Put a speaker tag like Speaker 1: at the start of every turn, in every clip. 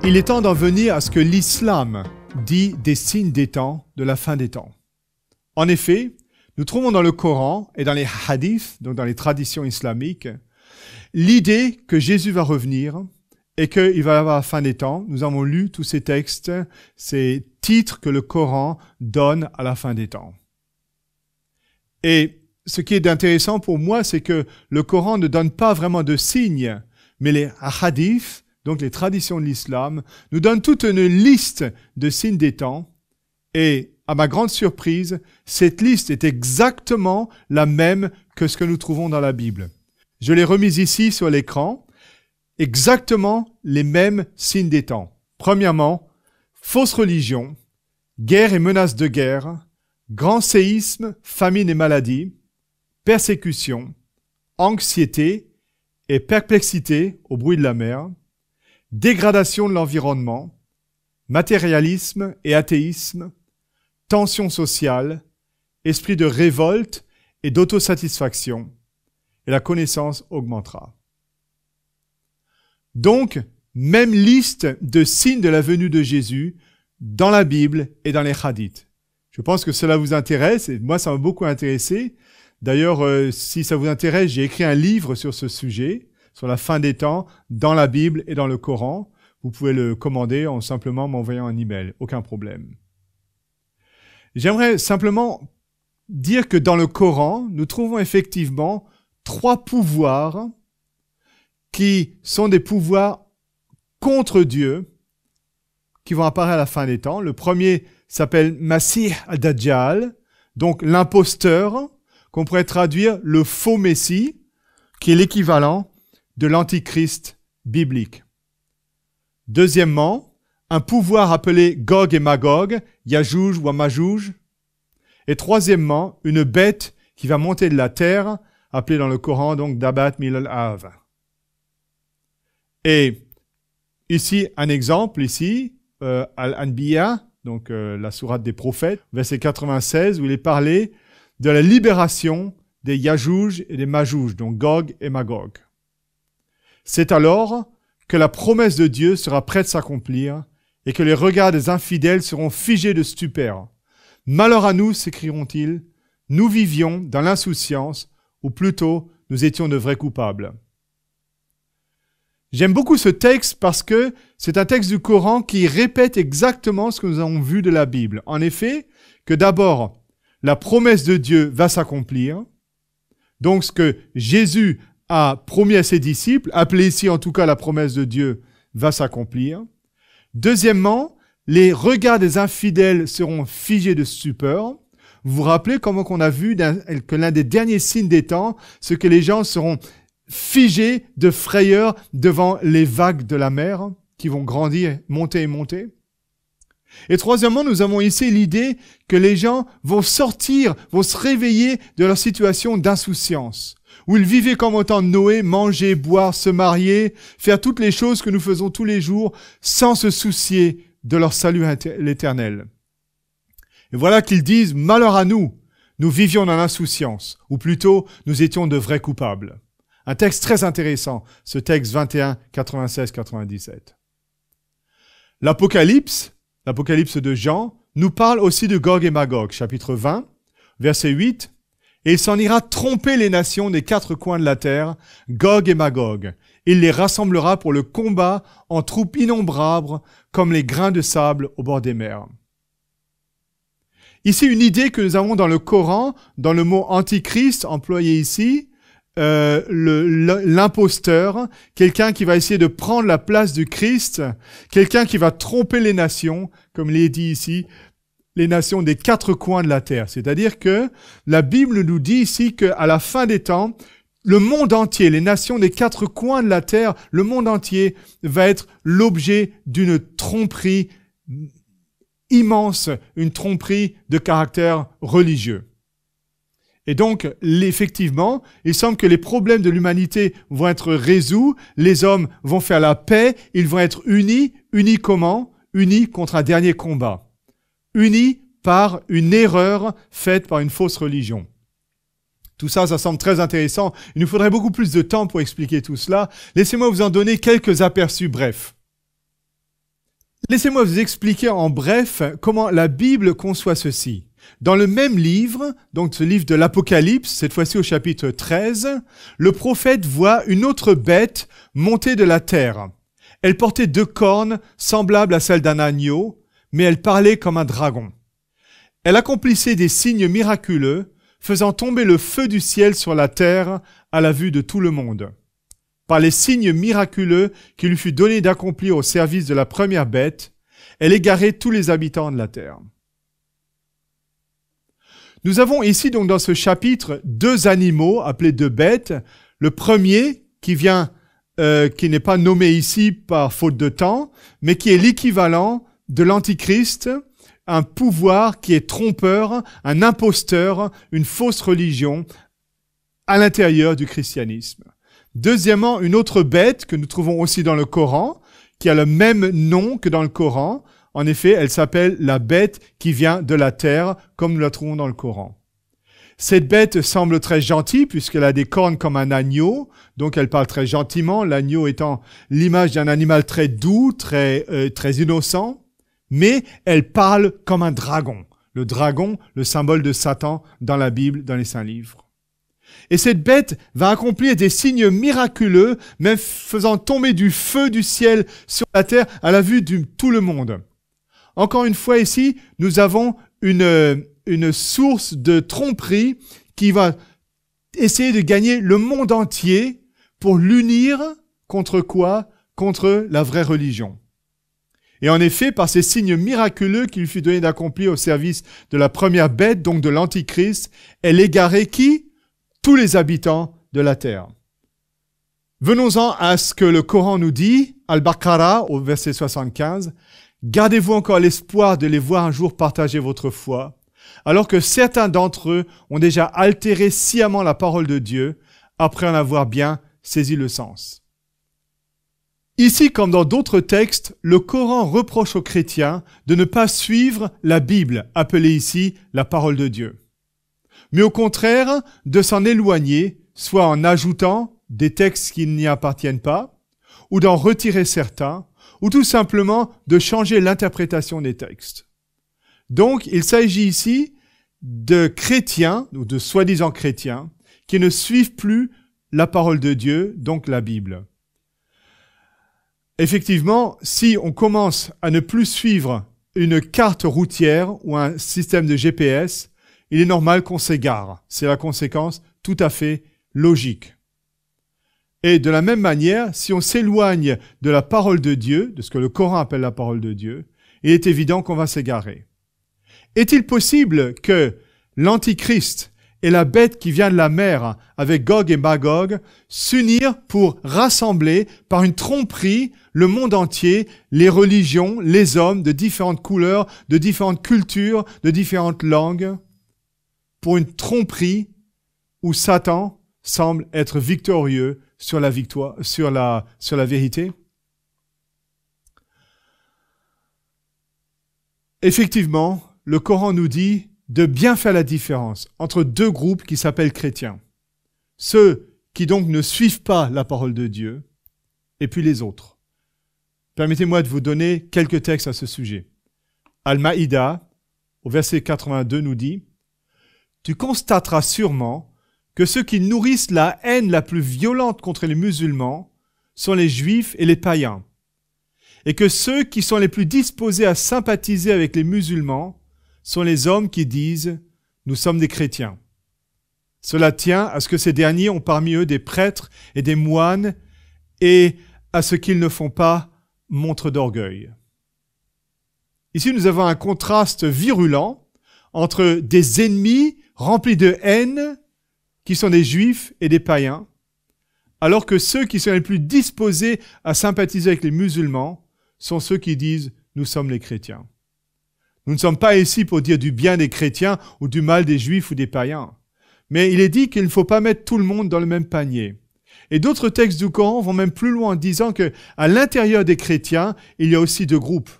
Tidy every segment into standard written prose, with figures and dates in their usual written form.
Speaker 1: Il est temps d'en venir à ce que l'islam dit des signes des temps, de la fin des temps. En effet, nous trouvons dans le Coran et dans les hadiths, donc dans les traditions islamiques, l'idée que Jésus va revenir et qu'il va y avoir la fin des temps. Nous avons lu tous ces textes, ces titres que le Coran donne à la fin des temps. Et ce qui est intéressant pour moi, c'est que le Coran ne donne pas vraiment de signes, mais les hadiths, donc les traditions de l'islam, nous donnent toute une liste de signes des temps. Et à ma grande surprise, cette liste est exactement la même que ce que nous trouvons dans la Bible. Je l'ai remise ici sur l'écran. Exactement les mêmes signes des temps. Premièrement, fausse religion, guerre et menaces de guerre, grand séisme, famine et maladie, persécution, anxiété et perplexité au bruit de la mer, dégradation de l'environnement, matérialisme et athéisme, tension sociale, esprit de révolte et d'autosatisfaction, et la connaissance augmentera. Donc, même liste de signes de la venue de Jésus dans la Bible et dans les hadiths. Je pense que cela vous intéresse, et moi ça m'a beaucoup intéressé. D'ailleurs, si ça vous intéresse, j'ai écrit un livre sur ce sujet, sur la fin des temps, dans la Bible et dans le Coran. Vous pouvez le commander en simplement m'envoyant un email, aucun problème. J'aimerais simplement dire que dans le Coran, nous trouvons effectivement 3 pouvoirs qui sont des pouvoirs contre Dieu, qui vont apparaître à la fin des temps. Le premier s'appelle Masih ad-Dajjal, donc l'imposteur, qu'on pourrait traduire le faux Messie, qui est l'équivalent de l'antichrist biblique. Deuxièmement, un pouvoir appelé Gog et Magog, Yajouj ou Majouj. Et troisièmement, une bête qui va monter de la terre, appelée dans le Coran donc Dabat Mil-al-Av. Et ici, un exemple, Al-Anbiya, donc la sourate des prophètes, verset 96, où il est parlé de la libération des Yajouj et des Majouj, donc Gog et Magog. C'est alors que la promesse de Dieu sera prête à s'accomplir et que les regards des infidèles seront figés de stupeur. Malheur à nous, s'écrieront-ils, nous vivions dans l'insouciance, ou plutôt nous étions de vrais coupables. J'aime beaucoup ce texte parce que c'est un texte du Coran qui répète exactement ce que nous avons vu de la Bible. En effet, que d'abord, la promesse de Dieu va s'accomplir. Donc ce que Jésus a promis à ses disciples, appelé ici en tout cas la promesse de Dieu, va s'accomplir. Deuxièmement, les regards des infidèles seront figés de stupeur. Vous vous rappelez comment on a vu que l'un des derniers signes des temps, c'est que les gens seront figés de frayeur devant les vagues de la mer qui vont grandir, monter et monter. Et troisièmement, nous avons ici l'idée que les gens vont sortir, vont se réveiller de leur situation d'insouciance, où ils vivaient comme au temps de Noé, manger, boire, se marier, faire toutes les choses que nous faisons tous les jours sans se soucier de leur salut l'éternel. Et voilà qu'ils disent, malheur à nous, nous vivions dans l'insouciance, ou plutôt, nous étions de vrais coupables. Un texte très intéressant, ce texte 21, 96, 97. L'Apocalypse de Jean, nous parle aussi de Gog et Magog, chapitre 20, verset 8. « Et il s'en ira tromper les nations des 4 coins de la terre, Gog et Magog. Il les rassemblera pour le combat en troupes innombrables, comme les grains de sable au bord des mers. » Ici, une idée que nous avons dans le Coran, dans le mot antichrist employé ici, l'imposteur, quelqu'un qui va essayer de prendre la place du Christ, quelqu'un qui va tromper les nations, comme il est dit ici, les nations des 4 coins de la terre. C'est-à-dire que la Bible nous dit ici qu'à la fin des temps, le monde entier, les nations des 4 coins de la terre, le monde entier va être l'objet d'une tromperie immense, une tromperie de caractère religieux. Et donc, effectivement, il semble que les problèmes de l'humanité vont être résolus, les hommes vont faire la paix, ils vont être unis. Unis comment? Unis contre un dernier combat. Unis par une erreur faite par une fausse religion. Tout ça, ça semble très intéressant. Il nous faudrait beaucoup plus de temps pour expliquer tout cela. Laissez-moi vous en donner quelques aperçus brefs. Laissez-moi vous expliquer en bref comment la Bible conçoit ceci. Dans le même livre, donc ce livre de l'Apocalypse, cette fois-ci au chapitre 13, le prophète voit une autre bête monter de la terre. Elle portait 2 cornes semblables à celles d'un agneau, mais elle parlait comme un dragon. Elle accomplissait des signes miraculeux, faisant tomber le feu du ciel sur la terre à la vue de tout le monde. Par les signes miraculeux qu'il lui fut donné d'accomplir au service de la première bête, elle égarait tous les habitants de la terre. Nous avons ici donc dans ce chapitre 2 animaux appelés 2 bêtes. Le premier qui n'est pas nommé ici par faute de temps, mais qui est l'équivalent de l'Antichrist, un pouvoir qui est trompeur, un imposteur, une fausse religion à l'intérieur du christianisme. Deuxièmement, une autre bête que nous trouvons aussi dans le Coran, qui a le même nom que dans le Coran. En effet, elle s'appelle la bête qui vient de la terre, comme nous la trouvons dans le Coran. Cette bête semble très gentille puisqu'elle a des cornes comme un agneau, donc elle parle très gentiment, l'agneau étant l'image d'un animal très doux, très innocent, mais elle parle comme un dragon. Le dragon, le symbole de Satan dans la Bible, dans les Saints Livres. Et cette bête va accomplir des signes miraculeux, même faisant tomber du feu du ciel sur la terre à la vue de tout le monde. Encore une fois ici, nous avons une source de tromperie qui va essayer de gagner le monde entier pour l'unir contre quoi? Contre la vraie religion. Et en effet, par ces signes miraculeux qu'il lui fut donné d'accomplir au service de la première bête, donc de l'Antichrist, elle égarait qui? Tous les habitants de la terre. Venons-en à ce que le Coran nous dit, Al-Baqarah, au verset 75, « Gardez-vous encore l'espoir de les voir un jour partager votre foi, alors que certains d'entre eux ont déjà altéré sciemment la parole de Dieu, après en avoir bien saisi le sens. » Ici, comme dans d'autres textes, le Coran reproche aux chrétiens de ne pas suivre la Bible, appelée ici la parole de Dieu, mais au contraire de s'en éloigner, soit en ajoutant des textes qui n'y appartiennent pas, ou d'en retirer certains, ou tout simplement de changer l'interprétation des textes. Donc, il s'agit ici de chrétiens, ou de soi-disant chrétiens, qui ne suivent plus la parole de Dieu, donc la Bible. Effectivement, si on commence à ne plus suivre une carte routière ou un système de GPS, il est normal qu'on s'égare. C'est la conséquence tout à fait logique. Et de la même manière, si on s'éloigne de la parole de Dieu, de ce que le Coran appelle la parole de Dieu, il est évident qu'on va s'égarer. Est-il possible que l'Antichrist et la bête qui vient de la mer avec Gog et Magog s'unir pour rassembler par une tromperie le monde entier, les religions, les hommes de différentes couleurs, de différentes cultures, de différentes langues, pour une tromperie où Satan semble être victorieux sur la victoire, sur la vérité? Effectivement, le Coran nous dit de bien faire la différence entre 2 groupes qui s'appellent chrétiens. Ceux qui donc ne suivent pas la parole de Dieu, et puis les autres. Permettez-moi de vous donner quelques textes à ce sujet. Al-Maïda, au verset 82, nous dit « Tu constateras sûrement que ceux qui nourrissent la haine la plus violente contre les musulmans sont les juifs et les païens, et que ceux qui sont les plus disposés à sympathiser avec les musulmans sont les hommes qui disent « Nous sommes des chrétiens ». Cela tient à ce que ces derniers ont parmi eux des prêtres et des moines et à ce qu'ils ne font pas montre d'orgueil. Ici, nous avons un contraste virulent entre des ennemis remplis de haine qui sont des juifs et des païens, alors que ceux qui sont les plus disposés à sympathiser avec les musulmans sont ceux qui disent « Nous sommes les chrétiens ». Nous ne sommes pas ici pour dire du bien des chrétiens ou du mal des juifs ou des païens. Mais il est dit qu'il ne faut pas mettre tout le monde dans le même panier. Et d'autres textes du Coran vont même plus loin en disant que à l'intérieur des chrétiens, il y a aussi 2 groupes.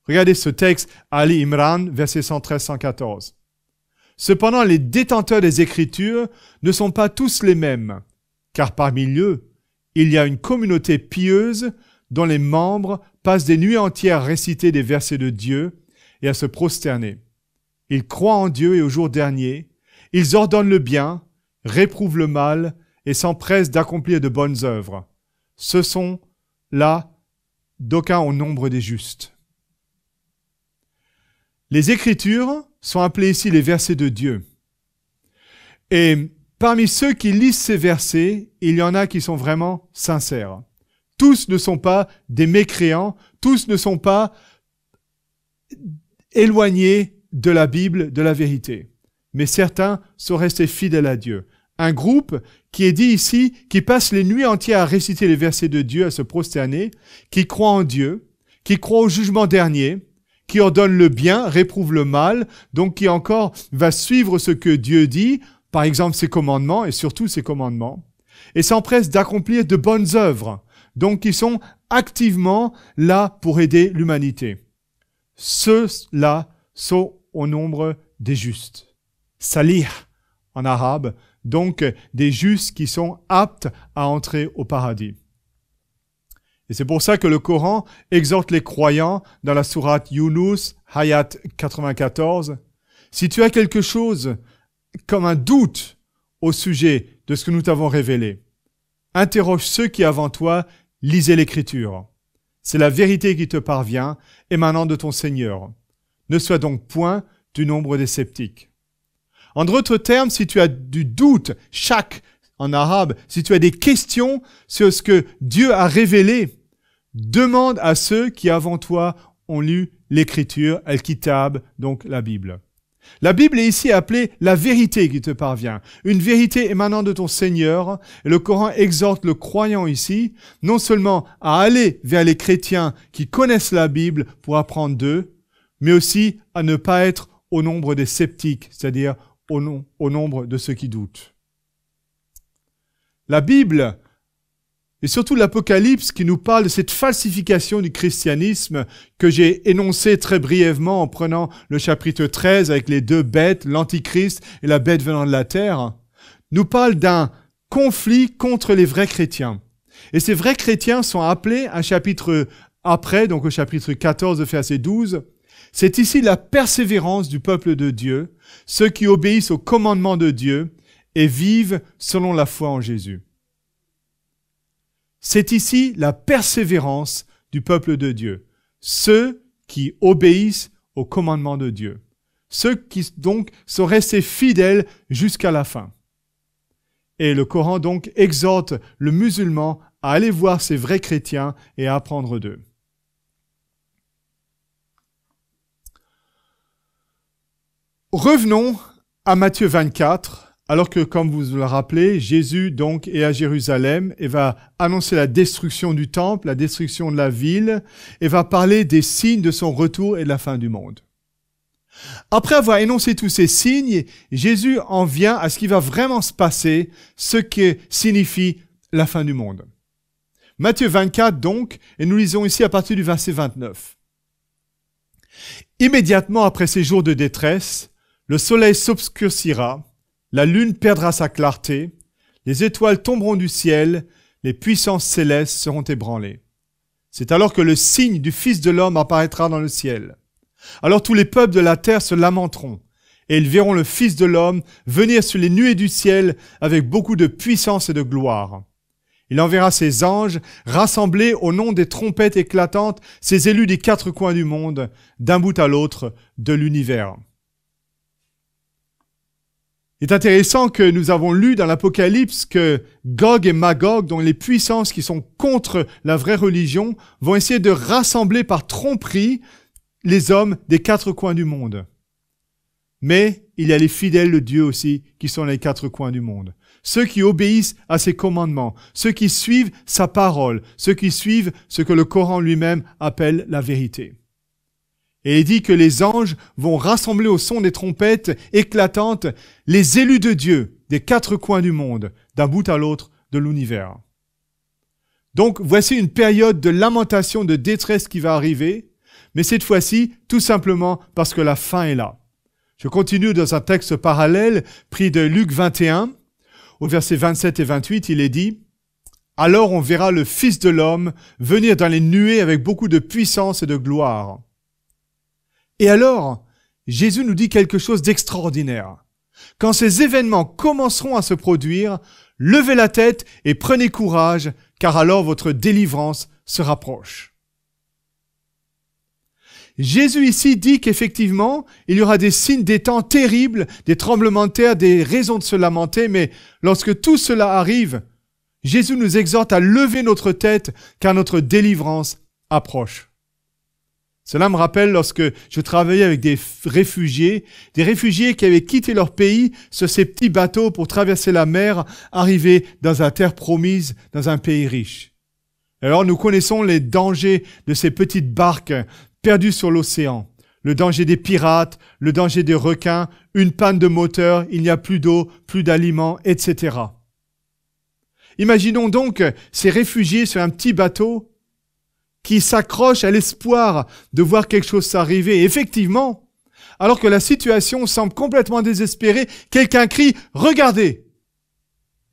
Speaker 1: Regardez ce texte, Ali Imran, verset 113-114. Cependant, les détenteurs des Écritures ne sont pas tous les mêmes, car parmi eux, il y a une communauté pieuse dont les membres passent des nuits entières à réciter des versets de Dieu et à se prosterner. Ils croient en Dieu et au jour dernier, ils ordonnent le bien, réprouvent le mal et s'empressent d'accomplir de bonnes œuvres. Ce sont là d'aucuns au nombre des justes. Les Écritures sont appelées ici les versets de Dieu. Et parmi ceux qui lisent ces versets, il y en a qui sont vraiment sincères. Tous ne sont pas des mécréants, tous ne sont pas éloignés de la Bible, de la vérité. Mais certains sont restés fidèles à Dieu. Un groupe qui est dit ici, qui passe les nuits entières à réciter les versets de Dieu, à se prosterner, qui croit en Dieu, qui croit au jugement dernier, qui ordonne le bien, réprouve le mal, donc qui encore va suivre ce que Dieu dit, par exemple ses commandements et surtout ses commandements, et s'empresse d'accomplir de bonnes œuvres, donc qui sont activement là pour aider l'humanité. Ceux-là sont au nombre des justes. Salih en arabe, donc des justes qui sont aptes à entrer au paradis. Et c'est pour ça que le Coran exhorte les croyants dans la sourate Yunus, ayat 94. Si tu as quelque chose comme un doute au sujet de ce que nous t'avons révélé, interroge ceux qui avant toi lisaient l'Écriture. C'est la vérité qui te parvient, émanant de ton Seigneur. Ne sois donc point du nombre des sceptiques. En d'autres termes, si tu as du doute, shak en arabe, si tu as des questions sur ce que Dieu a révélé, demande à ceux qui avant toi ont lu l'Écriture, Al-Kitab, donc la Bible. La Bible est ici appelée la vérité qui te parvient, une vérité émanant de ton Seigneur. Et le Coran exhorte le croyant ici, non seulement à aller vers les chrétiens qui connaissent la Bible pour apprendre d'eux, mais aussi à ne pas être au nombre des sceptiques, c'est-à-dire au nombre de ceux qui doutent. La Bible, et surtout l'Apocalypse qui nous parle de cette falsification du christianisme que j'ai énoncé très brièvement en prenant le chapitre 13 avec les deux bêtes, l'Antichrist et la bête venant de la terre, nous parle d'un conflit contre les vrais chrétiens. Et ces vrais chrétiens sont appelés, un chapitre après, donc au chapitre 14, verset 12, c'est ici la persévérance du peuple de Dieu, ceux qui obéissent aux commandements de Dieu et vivent selon la foi en Jésus. C'est ici la persévérance du peuple de Dieu, ceux qui obéissent aux commandements de Dieu, ceux qui donc sont restés fidèles jusqu'à la fin. Et le Coran donc exhorte le musulman à aller voir ces vrais chrétiens et à apprendre d'eux. Revenons à Matthieu 24, alors que, comme vous le rappelez, Jésus donc est à Jérusalem et va annoncer la destruction du temple, la destruction de la ville, et va parler des signes de son retour et de la fin du monde. Après avoir énoncé tous ces signes, Jésus en vient à ce qui va vraiment se passer, ce que signifie la fin du monde. Matthieu 24 donc, et nous lisons ici à partir du verset 29. Immédiatement après ces jours de détresse, le soleil s'obscurcira, la lune perdra sa clarté, les étoiles tomberont du ciel, les puissances célestes seront ébranlées. C'est alors que le signe du Fils de l'homme apparaîtra dans le ciel. Alors tous les peuples de la terre se lamenteront, et ils verront le Fils de l'homme venir sur les nuées du ciel avec beaucoup de puissance et de gloire. Il enverra ses anges, rassemblés au nom des trompettes éclatantes, ses élus des quatre coins du monde, d'un bout à l'autre de l'univers. Il est intéressant que nous avons lu dans l'Apocalypse que Gog et Magog, dont les puissances qui sont contre la vraie religion, vont essayer de rassembler par tromperie les hommes des quatre coins du monde. Mais il y a les fidèles de Dieu aussi qui sont les quatre coins du monde. Ceux qui obéissent à ses commandements, ceux qui suivent sa parole, ceux qui suivent ce que le Coran lui-même appelle la vérité. Et il dit que les anges vont rassembler au son des trompettes éclatantes les élus de Dieu des quatre coins du monde, d'un bout à l'autre de l'univers. Donc voici une période de lamentation, de détresse qui va arriver, mais cette fois-ci tout simplement parce que la fin est là. Je continue dans un texte parallèle pris de Luc 21, au verset 27 et 28, il est dit « Alors on verra le Fils de l'homme venir dans les nuées avec beaucoup de puissance et de gloire. Et alors, Jésus nous dit quelque chose d'extraordinaire. Quand ces événements commenceront à se produire, levez la tête et prenez courage, car alors votre délivrance se rapproche. Jésus ici dit qu'effectivement, il y aura des signes des temps terribles, des tremblements de terre, des raisons de se lamenter, mais lorsque tout cela arrive, Jésus nous exhorte à lever notre tête, car notre délivrance approche. Cela me rappelle lorsque je travaillais avec des réfugiés qui avaient quitté leur pays sur ces petits bateaux pour traverser la mer, arriver dans la terre promise, dans un pays riche. Alors nous connaissons les dangers de ces petites barques perdues sur l'océan. Le danger des pirates, le danger des requins, une panne de moteur, il n'y a plus d'eau, plus d'aliments, etc. Imaginons donc ces réfugiés sur un petit bateau qui s'accrochent à l'espoir de voir quelque chose s'arriver. Et effectivement, alors que la situation semble complètement désespérée, quelqu'un crie « Regardez !»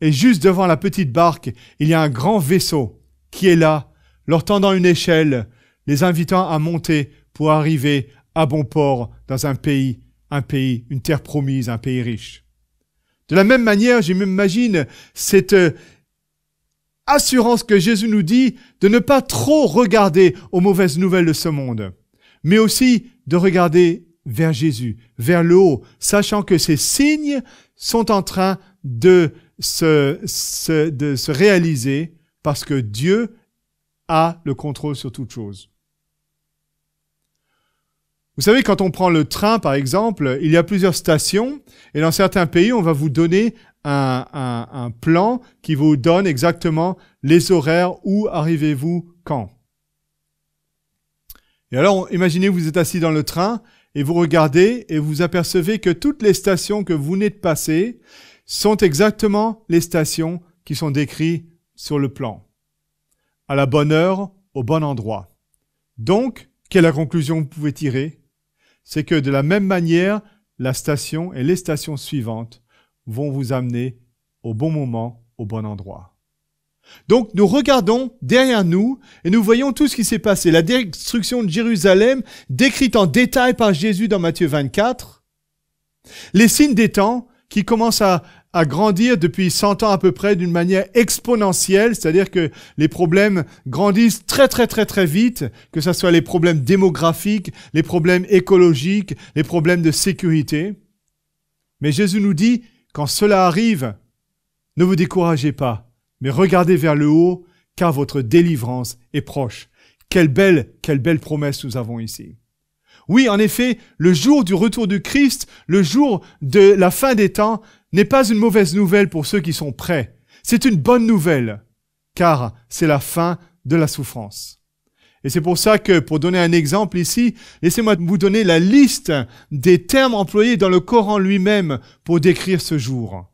Speaker 1: Et juste devant la petite barque, il y a un grand vaisseau qui est là, leur tendant une échelle, les invitant à monter pour arriver à bon port dans un pays, une terre promise, un pays riche. De la même manière, je m'imagine cette assurance que Jésus nous dit de ne pas trop regarder aux mauvaises nouvelles de ce monde, mais aussi de regarder vers Jésus, vers le haut, sachant que ces signes sont en train de se réaliser parce que Dieu a le contrôle sur toute chose. Vous savez, quand on prend le train, par exemple, il y a plusieurs stations et dans certains pays, on va vous donner un plan qui vous donne exactement les horaires, où arrivez-vous, quand. Et alors, imaginez vous êtes assis dans le train et vous regardez et vous apercevez que toutes les stations que vous venez de passer sont exactement les stations qui sont décrites sur le plan. À la bonne heure, au bon endroit. Donc, quelle est la conclusion que vous pouvez tirer? C'est que de la même manière, la station et les stations suivantes vont vous amener au bon moment, au bon endroit. Donc, nous regardons derrière nous et nous voyons tout ce qui s'est passé. La destruction de Jérusalem, décrite en détail par Jésus dans Matthieu 24. Les signes des temps qui commencent à grandir depuis 100 ans à peu près d'une manière exponentielle, c'est-à-dire que les problèmes grandissent très très très très vite, que ce soit les problèmes démographiques, les problèmes écologiques, les problèmes de sécurité. Mais Jésus nous dit, quand cela arrive, ne vous découragez pas, mais regardez vers le haut, car votre délivrance est proche. Quelle belle promesse nous avons ici. Oui, en effet, le jour du retour du Christ, le jour de la fin des temps, n'est pas une mauvaise nouvelle pour ceux qui sont prêts. C'est une bonne nouvelle, car c'est la fin de la souffrance. Et c'est pour ça que, pour donner un exemple ici, laissez-moi vous donner la liste des termes employés dans le Coran lui-même pour décrire ce jour.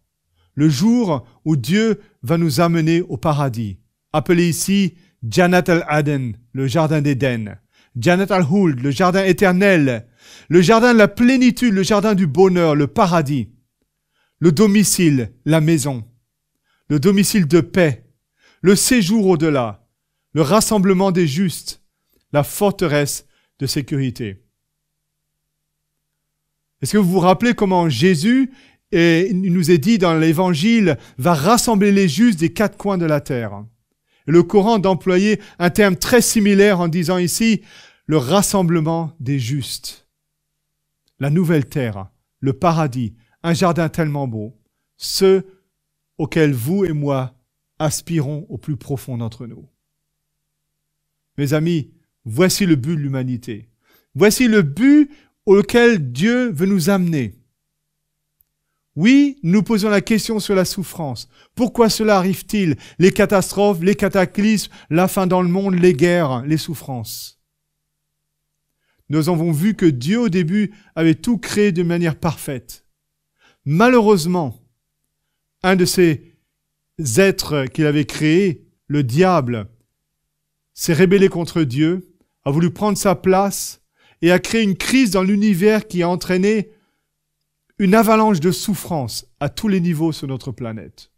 Speaker 1: Le jour où Dieu va nous amener au paradis, appelé ici Jannat al-Aden, le jardin d'Éden. Jannat al-Huld, le jardin éternel, le jardin de la plénitude, le jardin du bonheur, le paradis. Le domicile, la maison, le domicile de paix, le séjour au-delà, le rassemblement des justes, la forteresse de sécurité. Est-ce que vous vous rappelez comment Jésus, il nous est dit dans l'Évangile, va rassembler les justes des quatre coins de la terre? Et le Coran d'employer un terme très similaire en disant ici, le rassemblement des justes, la nouvelle terre, le paradis, un jardin tellement beau, ceux auxquels vous et moi aspirons au plus profond d'entre nous. Mes amis, voici le but de l'humanité. Voici le but auquel Dieu veut nous amener. Oui, nous posons la question sur la souffrance. Pourquoi cela arrive-t-il? Les catastrophes, les cataclysmes, la faim dans le monde, les guerres, les souffrances. Nous avons vu que Dieu au début avait tout créé de manière parfaite. Malheureusement, un de ces êtres qu'il avait créés, le diable, s'est rébellé contre Dieu, a voulu prendre sa place et a créé une crise dans l'univers qui a entraîné une avalanche de souffrance à tous les niveaux sur notre planète.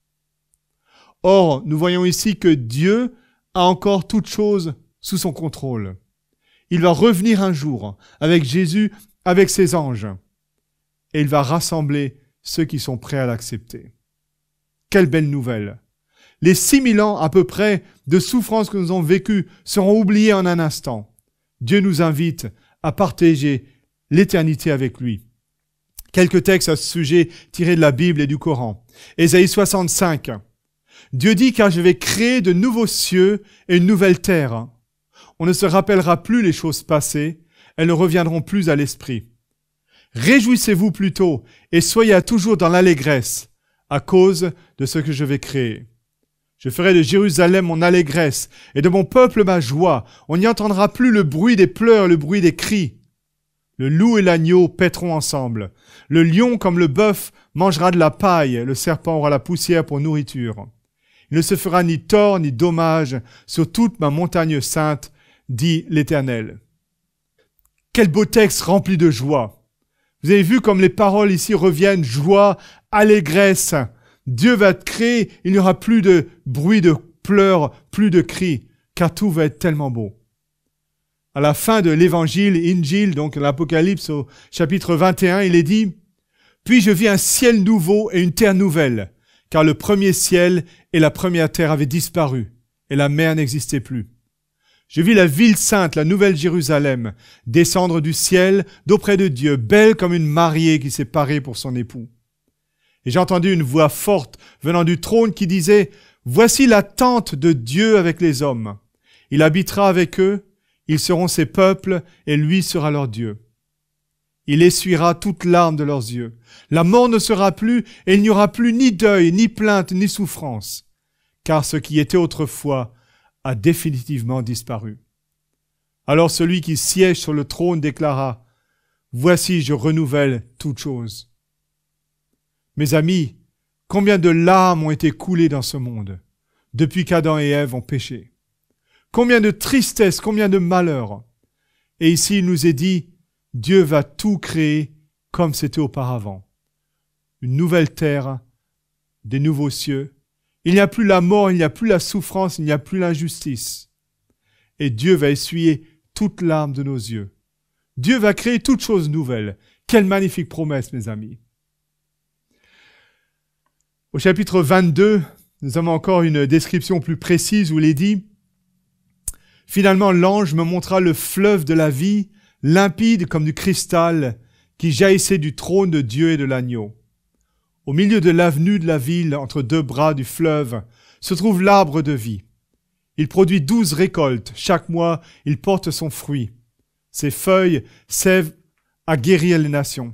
Speaker 1: Or, nous voyons ici que Dieu a encore toutes choses sous son contrôle. Il va revenir un jour avec Jésus, avec ses anges, et il va rassembler ceux qui sont prêts à l'accepter. Quelle belle nouvelle! Les 6000 ans à peu près de souffrance que nous avons vécues seront oubliés en un instant. Dieu nous invite à partager l'éternité avec lui. Quelques textes à ce sujet tirés de la Bible et du Coran. Ésaïe 65. Dieu dit, car je vais créer de nouveaux cieux et une nouvelle terre. On ne se rappellera plus les choses passées, elles ne reviendront plus à l'esprit. Réjouissez-vous plutôt et soyez à toujours dans l'allégresse à cause de ce que je vais créer. Je ferai de Jérusalem mon allégresse et de mon peuple ma joie. On n'y entendra plus le bruit des pleurs, le bruit des cris. Le loup et l'agneau paîtront ensemble. Le lion comme le bœuf mangera de la paille, le serpent aura la poussière pour nourriture. Il ne se fera ni tort ni dommage sur toute ma montagne sainte, dit l'Éternel. Quel beau texte rempli de joie. Vous avez vu comme les paroles ici reviennent, joie, allégresse. Dieu va te créer, il n'y aura plus de bruit de pleurs, plus de cris, car tout va être tellement beau. À la fin de l'évangile, Injil, donc l'Apocalypse au chapitre 21, il est dit « Puis je vis un ciel nouveau et une terre nouvelle, car le premier ciel et la première terre avaient disparu, et la mer n'existait plus. Je vis la ville sainte, la nouvelle Jérusalem, descendre du ciel d'auprès de Dieu, belle comme une mariée qui s'est parée pour son époux. Et j'ai entendu une voix forte venant du trône qui disait « Voici la tente de Dieu avec les hommes. Il habitera avec eux, ils seront ses peuples, et lui sera leur Dieu. Il essuiera toute larme de leurs yeux. La mort ne sera plus, et il n'y aura plus ni deuil, ni plainte, ni souffrance, car ce qui était autrefois a définitivement disparu. » Alors celui qui siège sur le trône déclara « Voici, je renouvelle toutes choses. » Mes amis, combien de larmes ont été coulées dans ce monde depuis qu'Adam et Ève ont péché? Combien de tristesse, combien de malheur. Et ici, il nous est dit, Dieu va tout créer comme c'était auparavant. Une nouvelle terre, des nouveaux cieux. Il n'y a plus la mort, il n'y a plus la souffrance, il n'y a plus l'injustice. Et Dieu va essuyer toute larme de nos yeux. Dieu va créer toutes choses nouvelles. Quelle magnifique promesse, mes amis. Au chapitre 22, nous avons encore une description plus précise où il est dit « Finalement, l'ange me montra le fleuve de la vie, limpide comme du cristal, qui jaillissait du trône de Dieu et de l'agneau. Au milieu de l'avenue de la ville, entre deux bras du fleuve, se trouve l'arbre de vie. Il produit 12 récoltes. Chaque mois, il porte son fruit. Ses feuilles servent à guérir les nations.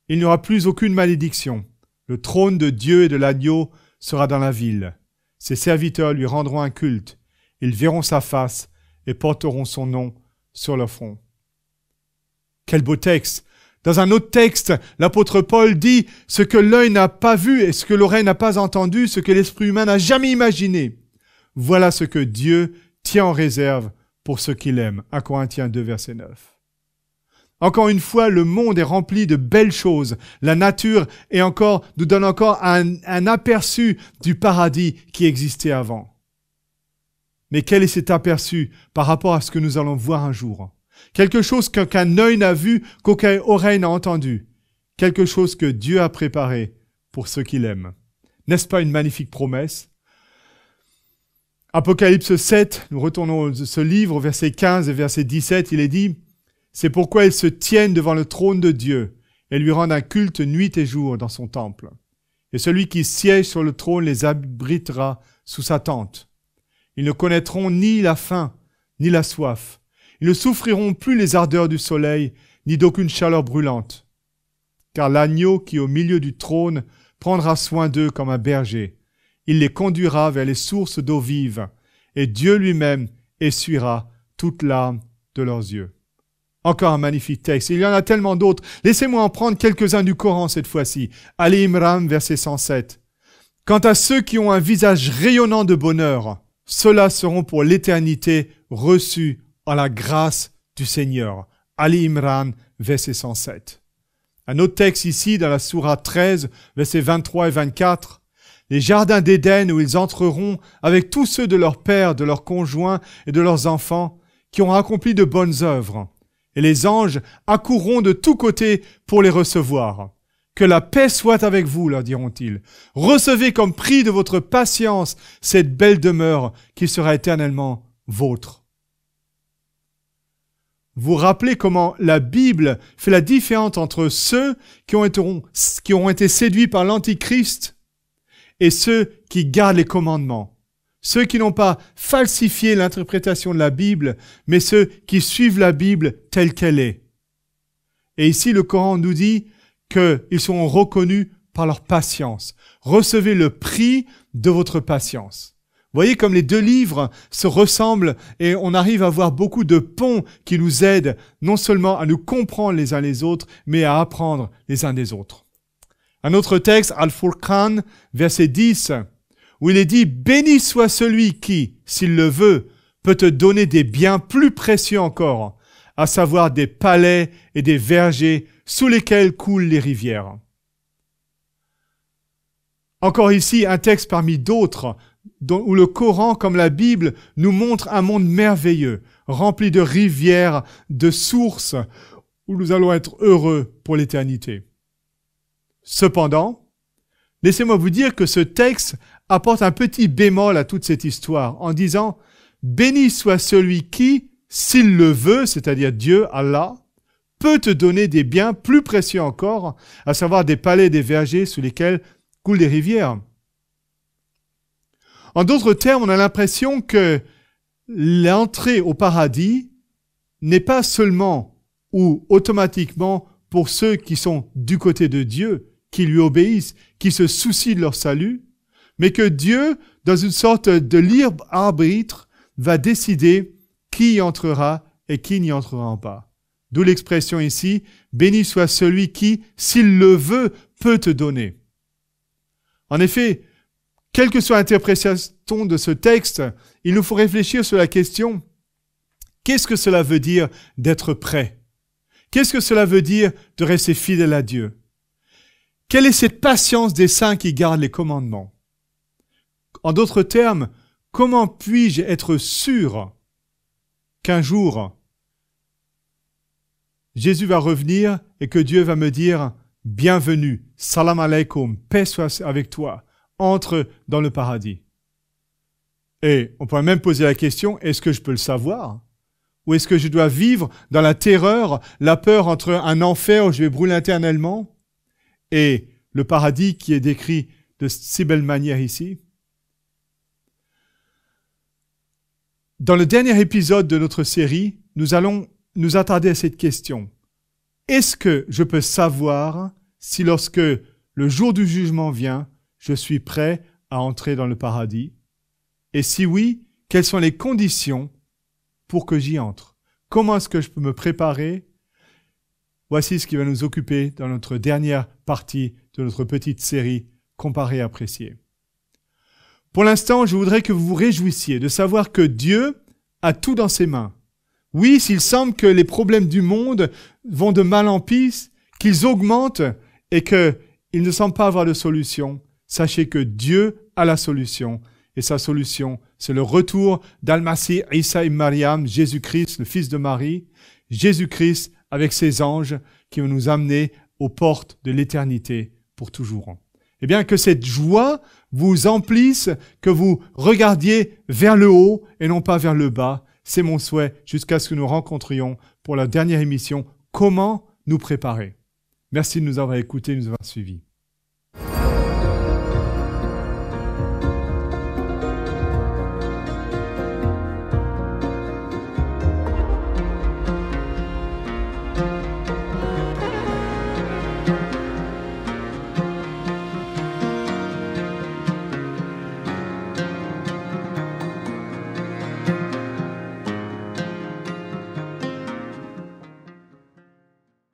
Speaker 1: Il n'y aura plus aucune malédiction. Le trône de Dieu et de l'agneau sera dans la ville. Ses serviteurs lui rendront un culte. Ils verront sa face et porteront son nom sur leur front. » Quel beau texte! Dans un autre texte, l'apôtre Paul dit « Ce que l'œil n'a pas vu et ce que l'oreille n'a pas entendu, ce que l'esprit humain n'a jamais imaginé. Voilà ce que Dieu tient en réserve pour ceux qu'il aime. » 1 Corinthiens 2, verset 9. Encore une fois, le monde est rempli de belles choses. La nature nous donne encore un aperçu du paradis qui existait avant. Mais quel est cet aperçu par rapport à ce que nous allons voir un jour? Quelque chose qu'aucun œil n'a vu, qu'aucune oreille n'a entendu. Quelque chose que Dieu a préparé pour ceux qu'il aime. N'est-ce pas une magnifique promesse? Apocalypse 7, nous retournons ce livre, verset 15 et verset 17, il est dit « C'est pourquoi ils se tiennent devant le trône de Dieu et lui rendent un culte nuit et jour dans son temple. Et celui qui siège sur le trône les abritera sous sa tente. Ils ne connaîtront ni la faim, ni la soif. Ils ne souffriront plus les ardeurs du soleil, ni d'aucune chaleur brûlante. Car l'agneau qui est au milieu du trône prendra soin d'eux comme un berger. Il les conduira vers les sources d'eau vive, et Dieu lui-même essuiera toute larme de leurs yeux. » Encore un magnifique texte. Il y en a tellement d'autres. Laissez-moi en prendre quelques-uns du Coran cette fois-ci. Ali Imran, verset 107. « Quant à ceux qui ont un visage rayonnant de bonheur, ceux-là seront pour l'éternité reçus en la grâce du Seigneur. » Ali Imran, verset 107. Un autre texte ici dans la sourate 13, versets 23 et 24. les jardins d'Éden où ils entreront avec tous ceux de leurs pères, de leurs conjoints et de leurs enfants qui ont accompli de bonnes œuvres. Et les anges accourront de tous côtés pour les recevoir. Que la paix soit avec vous, leur diront-ils. Recevez comme prix de votre patience cette belle demeure qui sera éternellement vôtre. Vous rappelez comment la Bible fait la différence entre ceux qui ont été séduits par l'Antichrist et ceux qui gardent les commandements. Ceux qui n'ont pas falsifié l'interprétation de la Bible, mais ceux qui suivent la Bible telle qu'elle est. Et ici, le Coran nous dit qu'ils seront reconnus par leur patience. Recevez le prix de votre patience. Vous voyez comme les deux livres se ressemblent et on arrive à voir beaucoup de ponts qui nous aident non seulement à nous comprendre les uns les autres, mais à apprendre les uns des autres. Un autre texte, Al-Furqan, verset 10, où il est dit « Béni soit celui qui, s'il le veut, peut te donner des biens plus précieux encore, à savoir des palais et des vergers sous lesquels coulent les rivières. » Encore ici, un texte parmi d'autres, où le Coran, comme la Bible, nous montre un monde merveilleux, rempli de rivières, de sources, où nous allons être heureux pour l'éternité. Cependant, laissez-moi vous dire que ce texte apporte un petit bémol à toute cette histoire, en disant « Béni soit celui qui, s'il le veut, c'est-à-dire Dieu, Allah, peut te donner des biens plus précieux encore, à savoir des palais et des vergers sous lesquels coulent des rivières. » En d'autres termes, on a l'impression que l'entrée au paradis n'est pas seulement ou automatiquement pour ceux qui sont du côté de Dieu, qui lui obéissent, qui se soucient de leur salut, mais que Dieu, dans une sorte de libre arbitre, va décider qui y entrera et qui n'y entrera pas. D'où l'expression ici, « Béni soit celui qui, s'il le veut, peut te donner ». En effet, quelle que soit l'interprétation de ce texte, il nous faut réfléchir sur la question « Qu'est-ce que cela veut dire d'être prêt ? Qu'est-ce que cela veut dire de rester fidèle à Dieu ? Quelle est cette patience des saints qui gardent les commandements ? En d'autres termes, comment puis-je être sûr qu'un jour, Jésus va revenir et que Dieu va me dire « Bienvenue, salam alaikum, paix soit avec toi ». Entre dans le paradis. Et on pourrait même poser la question, est-ce que je peux le savoir ? Ou est-ce que je dois vivre dans la terreur, la peur entre un enfer où je vais brûler éternellement et le paradis qui est décrit de si belle manière ici ? Dans le dernier épisode de notre série, nous allons nous attarder à cette question. Est-ce que je peux savoir si lorsque le jour du jugement vient, je suis prêt à entrer dans le paradis? Et si oui, quelles sont les conditions pour que j'y entre? Comment est-ce que je peux me préparer? Voici ce qui va nous occuper dans notre dernière partie de notre petite série « Comparer et apprécier ». Pour l'instant, je voudrais que vous vous réjouissiez de savoir que Dieu a tout dans ses mains. Oui, s'il semble que les problèmes du monde vont de mal en pis, qu'ils augmentent et qu'ils ne semblent pas avoir de solution, sachez que Dieu a la solution. Et sa solution, c'est le retour d'Al-Masih Isa ibn Maryam, Jésus-Christ, le fils de Marie, Jésus-Christ avec ses anges qui vont nous amener aux portes de l'éternité pour toujours. Eh bien, que cette joie vous emplisse, que vous regardiez vers le haut et non pas vers le bas. C'est mon souhait jusqu'à ce que nous rencontrions pour la dernière émission « Comment nous préparer ?» Merci de nous avoir écoutés et de nous avoir suivis.